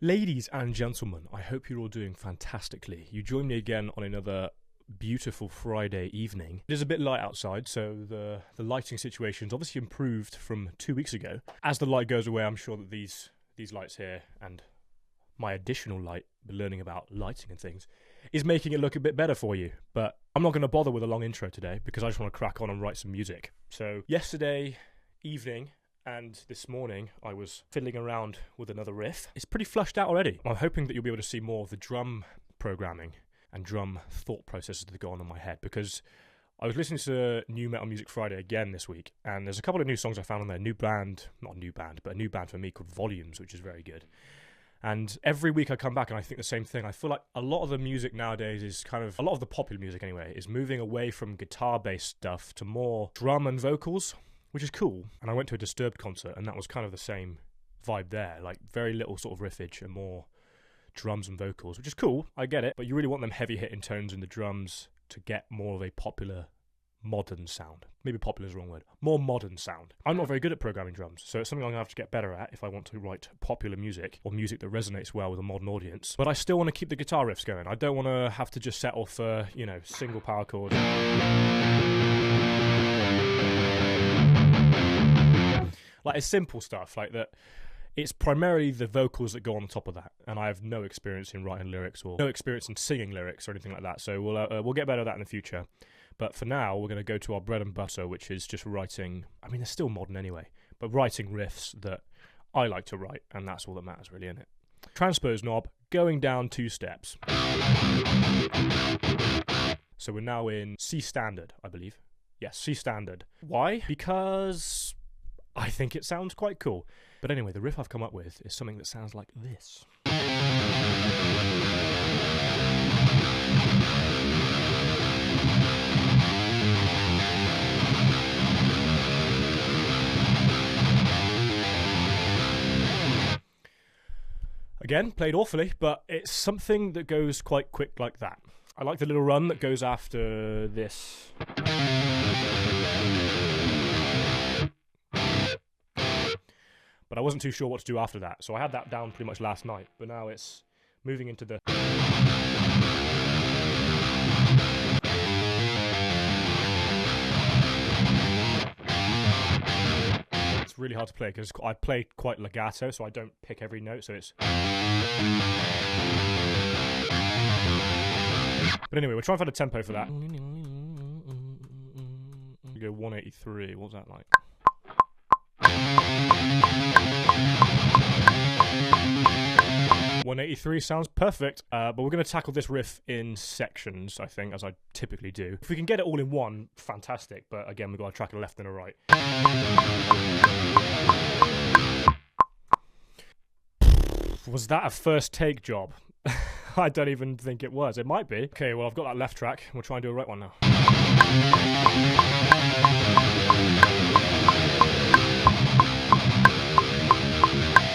Ladies and gentlemen, I hope you're all doing fantastically. You join me again on another beautiful Friday evening. It is a bit light outside, so the lighting situation's obviously improved from 2 weeks ago. As the light goes away, I'm sure that these lights here and my additional light, learning about lighting and things, is making it look a bit better for you. But I'm not going to bother with a long intro today because I just want to crack on and write some music. So yesterday evening and this morning, I was fiddling around with another riff. It's pretty flushed out already. I'm hoping that you'll be able to see more of the drum programming and drum thought processes that go on in my head, because I was listening to New Metal Music Friday again this week, and there's a couple of new songs I found on there. Not a new band, but a new band for me called Volumes, which is very good. And every week I come back and I think the same thing. I feel like a lot of the music nowadays is a lot of the popular music anyway, is moving away from guitar-based stuff to more drum and vocals, which is cool. And I went to a Disturbed concert, and that was kind of the same vibe there. Like, very little sort of riffage and more drums and vocals, which is cool. I get it. But you really want them heavy-hitting tones in the drums to get more of a popular, modern sound. Maybe popular is the wrong word. More modern sound. I'm not very good at programming drums, so it's something I'm going to have to get better at if I want to write popular music, or music that resonates well with a modern audience. But I still want to keep the guitar riffs going. I don't want to have to just settle for, single power chords. Like, it's simple stuff like that. It's primarily the vocals that go on top of that, and I have no experience in writing lyrics or no experience in singing lyrics or anything like that. So we'll get better at that in the future. But for now, we're going to go to our bread and butter, which is just writing. I mean, they're still modern anyway, but writing riffs that I like to write, and that's all that matters, really, isn't it? Transpose knob, going down 2 steps. So we're now in C standard, I believe. Yes, C standard. Why? Because I think it sounds quite cool. But anyway, the riff I've come up with is something that sounds like this. Again, played awfully, but it's something that goes quite quick like that. I like the little run that goes after this. But I wasn't too sure what to do after that, so I had that down pretty much last night, but now it's moving into the... It's really hard to play, because I play quite legato, so I don't pick every note, so it's... But anyway, we'll try and find a tempo for that. We go 183, what's that like? .183 sounds perfect, but we're going to tackle this riff in sections, I think, as I typically do. If we can get it all in one, fantastic, but again, we've got a track a left and a right. Was that a first take job? I don't even think it was. It might be. Okay, well, I've got that left track. We'll try and do a right one now.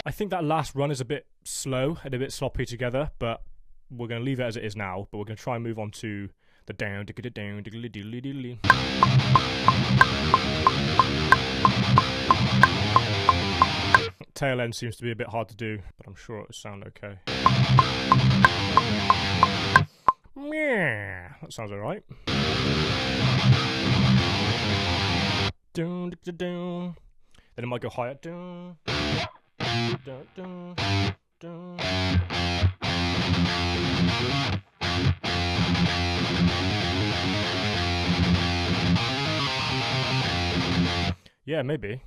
I think that last run is a bit slow and a bit sloppy together, but we're going to leave it as it is now, but we're going to try and move on to the down, diggly down, diggly diddly diddly. Tail end seems to be a bit hard to do, but I'm sure it'll sound okay. Yeah, that sounds alright. Then it might go higher. Yeah, maybe.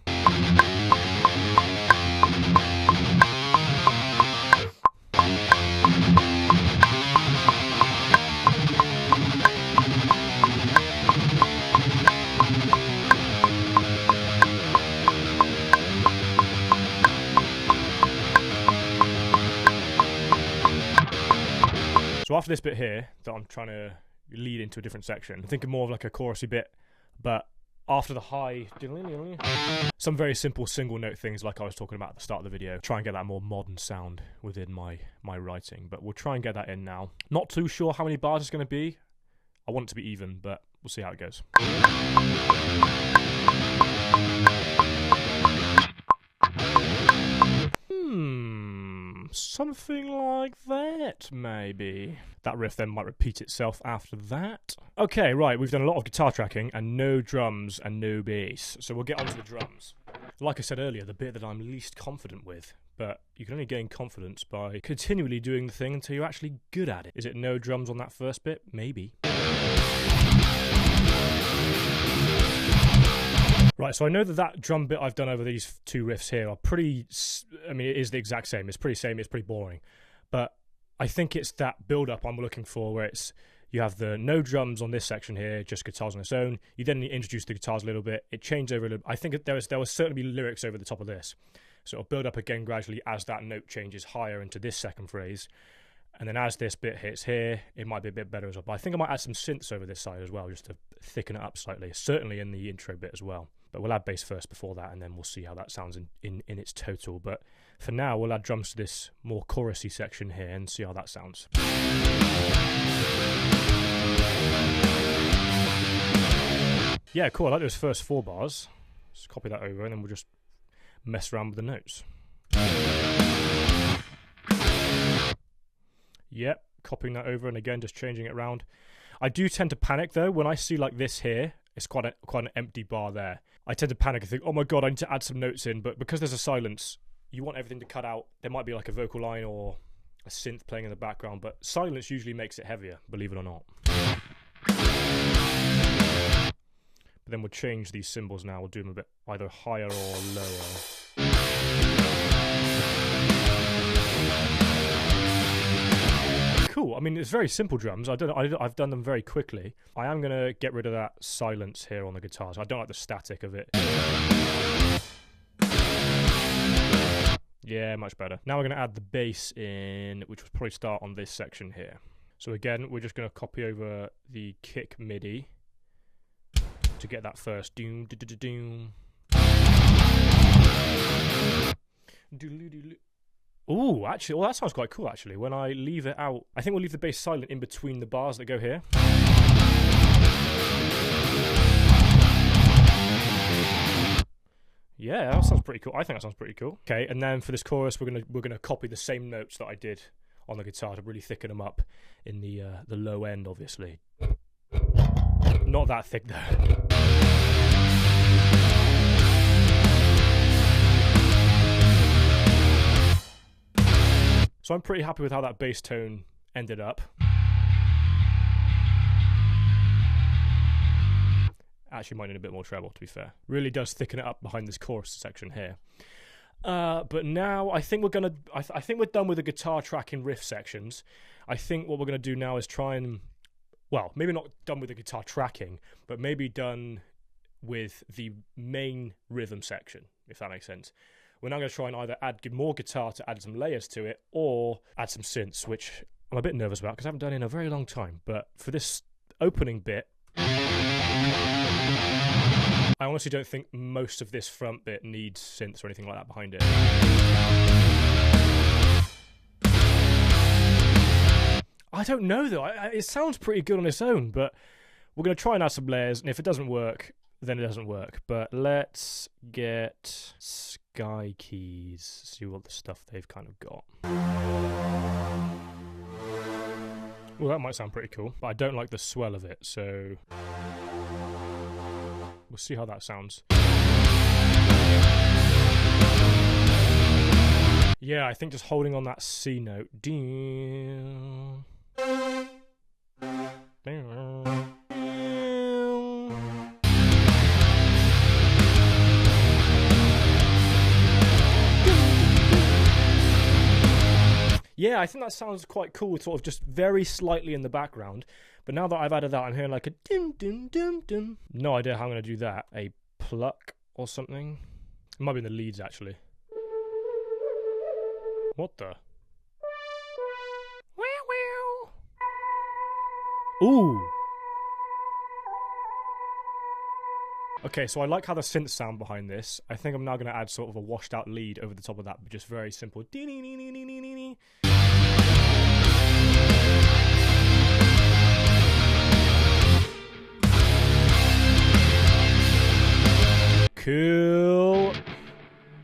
So after this bit here, that I'm trying to lead into a different section, I'm thinking more of like a chorusy bit, but after the high, some very simple single note things like I was talking about at the start of the video. Try and get that more modern sound within my writing, but we'll try and get that in now. Not too sure how many bars it's going to be. I want it to be even, but we'll see how it goes. something like that, maybe. That riff then might repeat itself after that. Okay, right, we've done a lot of guitar tracking and no drums and no bass. So we'll get onto the drums. Like I said earlier, the bit that I'm least confident with, but you can only gain confidence by continually doing the thing until you're actually good at it. Is it no drums on that first bit? Maybe. Right, so I know that drum bit I've done over these two riffs here are pretty, I mean, it is the exact same. It's pretty boring. But I think it's that build-up I'm looking for, where it's, you have the no drums on this section here, just guitars on its own. You then introduce the guitars a little bit. It changed over a little. I think there will certainly be lyrics over the top of this. So it'll build up again gradually as that note changes higher into this second phrase. And then as this bit hits here, it might be a bit better as well. But I think I might add some synths over this side as well, just to thicken it up slightly. Certainly in the intro bit as well. But we'll add bass first before that, and then we'll see how that sounds in its total. But for now, we'll add drums to this more chorusy section here and see how that sounds. Yeah, cool. I like those first 4 bars. Let's copy that over, and then we'll just mess around with the notes. Yep, copying that over, and again, just changing it around. I do tend to panic, though, when I see like this here. It's quite an empty bar there. I tend to panic and think, oh my god, I need to add some notes in. But because there's a silence, you want everything to cut out. There might be like a vocal line or a synth playing in the background, but silence usually makes it heavier, believe it or not. But then we'll change these cymbals now. We'll do them a bit either higher or lower. Cool. I mean, it's very simple drums. I've done them very quickly. I am going to get rid of that silence here on the guitars. I don't like the static of it. Yeah, much better. Now we're going to add the bass in, which will probably start on this section here. So again, we're just going to copy over the kick MIDI to get that first doom, doom. Ooh, actually, well, that sounds quite cool, actually. When I leave it out, I think we'll leave the bass silent in between the bars that go here. Yeah, that sounds pretty cool. I think that sounds pretty cool. Okay, and then for this chorus, we're gonna copy the same notes that I did on the guitar to really thicken them up in the low end, obviously. Not that thick, though. So I'm pretty happy with how that bass tone ended up. Actually might need a bit more treble, to be fair. Really does thicken it up behind this chorus section here. But now I think I think we're done with the guitar tracking riff sections. I think what we're gonna do now is try and, well, maybe not done with the guitar tracking, but maybe done with the main rhythm section, if that makes sense. We're now going to try and either add more guitar to add some layers to it, or add some synths, which I'm a bit nervous about because I haven't done it in a very long time. But for this opening bit, I honestly don't think most of this front bit needs synths or anything like that behind it. I don't know, though. It sounds pretty good on its own, but we're going to try and add some layers, and if it doesn't work, then it doesn't work. But let's get Sky Keys, see what the stuff they've kind of got. Well, that might sound pretty cool, but I don't like the swell of it, so we'll see how that sounds. Yeah, I think just holding on that C note. Yeah, I think that sounds quite cool, sort of just very slightly in the background. But now that I've added that, I'm hearing like a dim, dim, dim, dim. No idea how I'm going to do that. A pluck or something? It might be in the leads, actually. What the? Ooh! Okay, so I like how the synths sound behind this. I think I'm now going to add sort of a washed out lead over the top of that, but just very simple. Cool.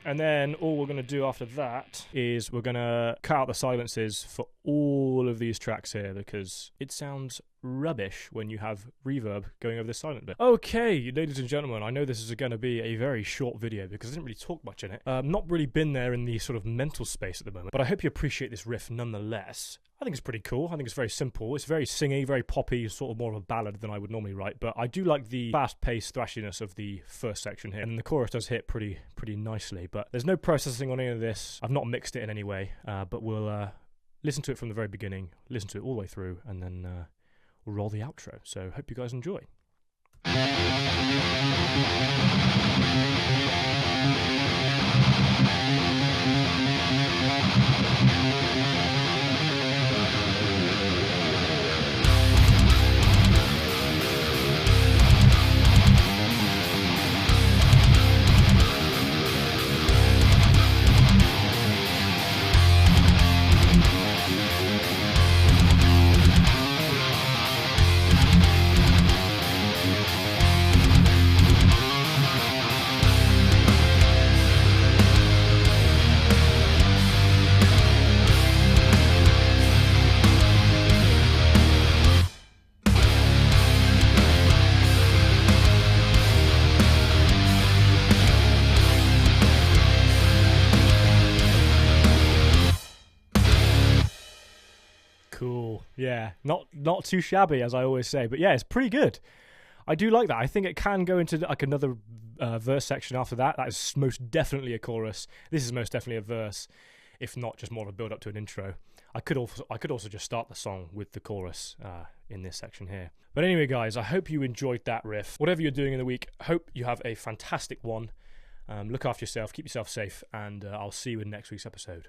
And then then all we're going to do after that is we're going to cut out the silences for all of these tracks here because it sounds rubbish when you have reverb going over the silent bit. Okay, ladies and gentlemen, I know this is going to be a very short video because I didn't really talk much in it. Not really been there in the sort of mental space at the moment, but I hope you appreciate this riff nonetheless. I think it's pretty cool. I think it's very simple. It's very singy, very poppy, sort of more of a ballad than I would normally write, but I do like the fast-paced thrashiness of the first section here, and the chorus does hit pretty nicely, but there's no processing on any of this. I've not mixed it in any way, but we'll listen to it from the very beginning, listen to it all the way through, and then we'll roll the outro. So hope you guys enjoy. Cool. Yeah, not too shabby, as I always say, but yeah, it's pretty good. I do like that. I think it can go into like another verse section after that. That is most definitely a chorus. This is most definitely a verse, if not just more of a build up to an intro. I could also just start the song with the chorus in this section here. But anyway, guys, I hope you enjoyed that riff. Whatever you're doing in the week, hope you have a fantastic one. Look after yourself, keep yourself safe, and I'll see you in next week's episode.